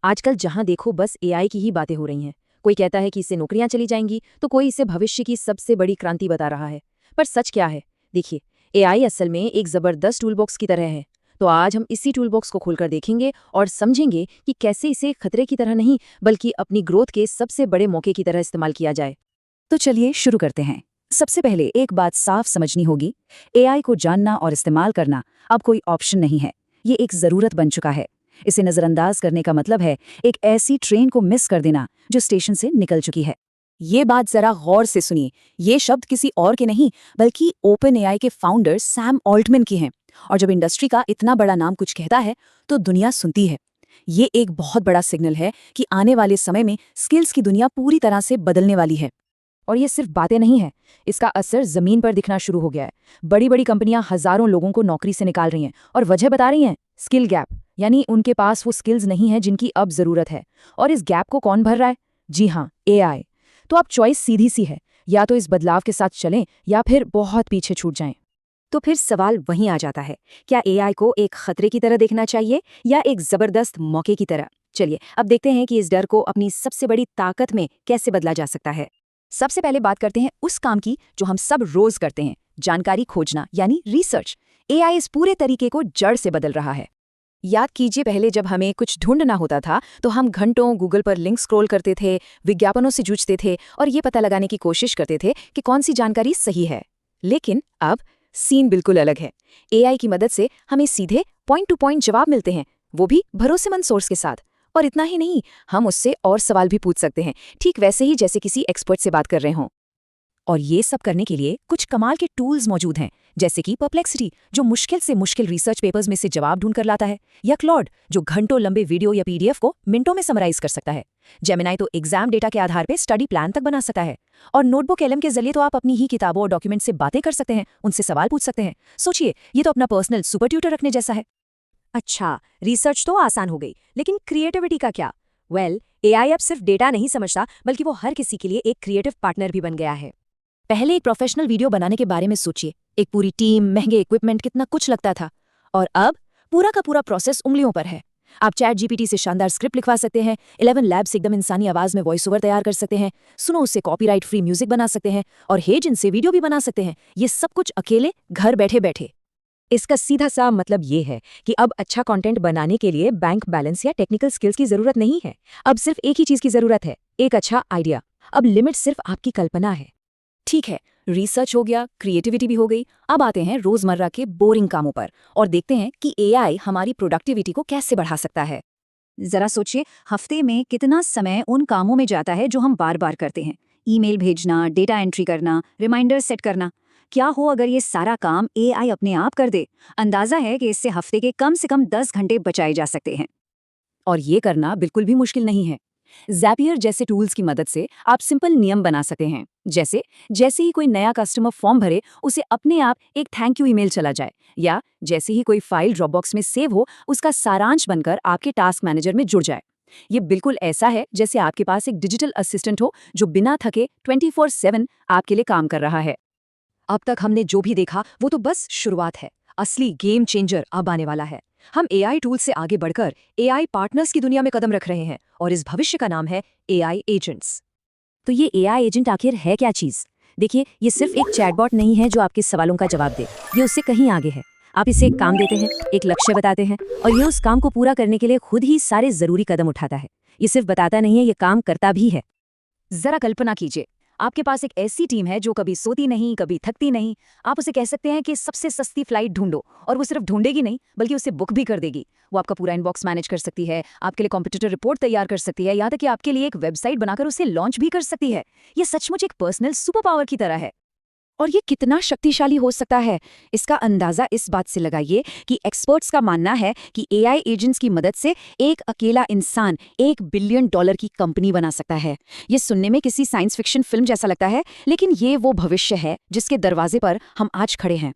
आजकल जहां देखो बस एआई की ही बातें हो रही हैं। कोई कहता है कि इससे नौकरियां चली जाएंगी, तो कोई इसे भविष्य की सबसे बड़ी क्रांति बता रहा है। पर सच क्या है? देखिए, एआई असल में एक जबरदस्त टूलबॉक्स की तरह है। तो आज हम इसी टूलबॉक्स को खोलकर देखेंगे और समझेंगे कि कैसे इसे खतरे की तरह नहीं, बल्कि अपनी ग्रोथ के सबसे बड़े मौके की तरह इस्तेमाल किया जाए। तो चलिए शुरू करते हैं। सबसे पहले एक बात साफ समझनी होगी, एआई को जानना और इस्तेमाल करना अब कोई ऑप्शन नहीं है, ये एक ज़रूरत बन चुका है। इसे नज़रअंदाज करने का मतलब है एक ऐसी ट्रेन को मिस कर देना जो स्टेशन से निकल चुकी है। ये बात ज़रा गौर से सुनिए, ये शब्द किसी और के नहीं बल्कि ओपन एआई के फाउंडर सैम ऑल्टमैन की हैं। और जब इंडस्ट्री का इतना बड़ा नाम कुछ कहता है तो दुनिया सुनती है। ये एक बहुत बड़ा सिग्नल है कि आने वाले समय में स्किल्स की दुनिया पूरी तरह से बदलने वाली है। और ये सिर्फ बातें नहीं हैं, इसका असर जमीन पर दिखना शुरू हो गया है। बड़ी बड़ी कंपनियां हजारों लोगों को नौकरी से निकाल रही हैं और वजह बता रही हैं स्किल गैप, यानी उनके पास वो स्किल्स नहीं है जिनकी अब जरूरत है। और इस गैप को कौन भर रहा है? जी हाँ, एआई। तो अब चॉइस सीधी सी है, या तो इस बदलाव के साथ चलें या फिर बहुत पीछे छूट जाएं। तो फिर सवाल वहीं आ जाता है, क्या एआई को एक खतरे की तरह देखना चाहिए या एक जबरदस्त मौके की तरह? चलिए अब देखते हैं कि इस डर को अपनी सबसे बड़ी ताकत में कैसे बदला जा सकता है। सबसे पहले बात करते हैं उस काम की जो हम सब रोज करते हैं, जानकारी खोजना यानी रिसर्च। एआई इस पूरे तरीके को जड़ से बदल रहा है। याद कीजिए, पहले जब हमें कुछ ढूंढना होता था तो हम घंटों गूगल पर लिंक स्क्रॉल करते थे, विज्ञापनों से जूझते थे और ये पता लगाने की कोशिश करते थे कि कौन सी जानकारी सही है। लेकिन अब सीन बिल्कुल अलग है। एआई की मदद से हमें सीधे पॉइंट टू पॉइंट जवाब मिलते हैं, वो भी भरोसेमंद सोर्स के साथ। और इतना ही नहीं, हम उससे और सवाल भी पूछ सकते हैं, ठीक वैसे ही जैसे किसी एक्सपर्ट से बात कर रहे हों। और ये सब करने के लिए कुछ कमाल के टूल्स मौजूद हैं, जैसे कि परप्लेक्सिटी जो मुश्किल से मुश्किल रिसर्च पेपर्स में से जवाब ढूंढ कर लाता है, या क्लॉड जो घंटों लंबे वीडियो या पीडीएफ को मिनटों में समराइज कर सकता है। जेमिनाई तो एग्जाम डेटा के आधार पर स्टडी प्लान तक बना सकता है। और नोटबुक एलएम के जरिए तो आप अपनी ही किताबों और डॉक्यूमेंट से बातें कर सकते हैं, उनसे सवाल पूछ सकते हैं। सोचिए, ये तो अपना पर्सनल सुपर ट्यूटर रखने जैसा है। अच्छा, रिसर्च तो आसान हो गई, लेकिन क्रिएटिविटी का क्या? एआई अब सिर्फ डेटा नहीं समझता, बल्कि वो हर किसी के लिए एक क्रिएटिव पार्टनर भी बन गया है। पहले एक प्रोफेशनल वीडियो बनाने के बारे में सोचिए, एक पूरी टीम, महंगे इक्विपमेंट, कितना कुछ लगता था। और अब पूरा का पूरा प्रोसेस उंगलियों पर है। आप चैट जीपीटी से शानदार स्क्रिप्ट लिखवा सकते हैं, 11 लैब से एकदम इंसानी आवाज में वॉइस ओवर तैयार कर सकते हैं, सुनो उससे कॉपीराइट फ्री म्यूजिक बना सकते हैं, और हेजिन से वीडियो भी बना सकते हैं। ये सब कुछ अकेले घर बैठे बैठे। इसका सीधा सा मतलब ये है कि अब अच्छा कंटेंट बनाने के लिए बैंक बैलेंस या टेक्निकल स्किल्स की जरूरत नहीं है। अब सिर्फ एक ही चीज की जरूरत है, एक अच्छा आइडिया। अब लिमिट सिर्फ आपकी कल्पना है। ठीक है, रिसर्च हो गया, क्रिएटिविटी भी हो गई। अब आते हैं रोजमर्रा के बोरिंग कामों पर और देखते हैं कि एआई हमारी प्रोडक्टिविटी को कैसे बढ़ा सकता है। जरा सोचिए, हफ्ते में कितना समय उन कामों में जाता है जो हम बार बार करते हैं। ईमेल भेजना, डेटा एंट्री करना, रिमाइंडर सेट करना। क्या हो अगर ये सारा काम एआई अपने आप कर दे? अंदाजा है कि इससे हफ्ते के कम से कम 10 घंटे बचाए जा सकते हैं। और ये करना बिल्कुल भी मुश्किल नहीं है। ज़ैपियर जैसे टूल्स की मदद से आप सिंपल नियम बना सकते हैं, जैसे ही कोई नया कस्टमर फॉर्म भरे, उसे अपने आप एक थैंक यू ईमेल चला जाए, या जैसे ही कोई फाइल ड्रॉपबॉक्स में सेव हो, उसका सारांश बनकर आपके टास्क मैनेजर में जुड़ जाए। ये बिल्कुल ऐसा है जैसे आपके पास एक डिजिटल असिस्टेंट हो जो बिना थके 24/7 आपके लिए काम कर रहा है। अब तक हमने जो भी देखा वो तो बस शुरुआत है। असली गेम चेंजर अब आने वाला है। हम एआई टूल से आगे बढ़कर एआई पार्टनर्स की दुनिया में कदम रख रहे हैं, और इस भविष्य का नाम है एआई एजेंट्स। तो ये एआई एजेंट आखिर है क्या चीज़? देखिए, ये सिर्फ एक चैटबॉट नहीं है जो आपके सवालों का जवाब दे। ये उससे कहीं आगे है। आप इसे एक काम देते हैं, एक लक्ष्य बताते हैं, और ये उस काम को पूरा करने के लिए खुद ही सारे ज़रूरी कदम उठाता है। ये सिर्फ बताता नहीं है, ये काम करता भी है। जरा कल्पना कीजिए, आपके पास एक ऐसी टीम है जो कभी सोती नहीं, कभी थकती नहीं। आप उसे कह सकते हैं कि सबसे सस्ती फ्लाइट ढूंढो, और वो सिर्फ ढूंढेगी नहीं, बल्कि उसे बुक भी कर देगी। वो आपका पूरा इनबॉक्स मैनेज कर सकती है, आपके लिए कॉम्पिटिटर रिपोर्ट तैयार कर सकती है, यहाँ तक कि आपके लिए एक वेबसाइट बनाकर उसे लॉन्च भी कर सकती है। ये सचमुच एक पर्सनल सुपर पावर की तरह है। और ये कितना शक्तिशाली हो सकता है, इसका अंदाजा इस बात से लगाइए कि एक्सपर्ट्स का मानना है कि एआई एजेंट्स की मदद से एक अकेला इंसान $1 बिलियन की कंपनी बना सकता है। ये सुनने में किसी साइंस फिक्शन फिल्म जैसा लगता है, लेकिन ये वो भविष्य है जिसके दरवाजे पर हम आज खड़े हैं।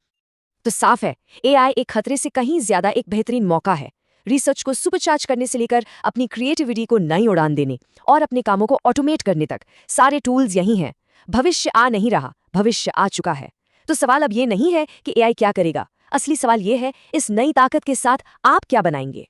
तो साफ है, एआई एक खतरे से कहीं ज्यादा एक बेहतरीन मौका है। रिसर्च को सुपरचार्ज करने से लेकर अपनी क्रिएटिविटी को नई उड़ान देने और अपने कामों को ऑटोमेट करने तक, सारे टूल्स यही हैं। भविष्य आ नहीं रहा, भविष्य आ चुका है। तो सवाल अब ये नहीं है कि एआई क्या करेगा, असली सवाल ये है, इस नई ताकत के साथ आप क्या बनाएंगे।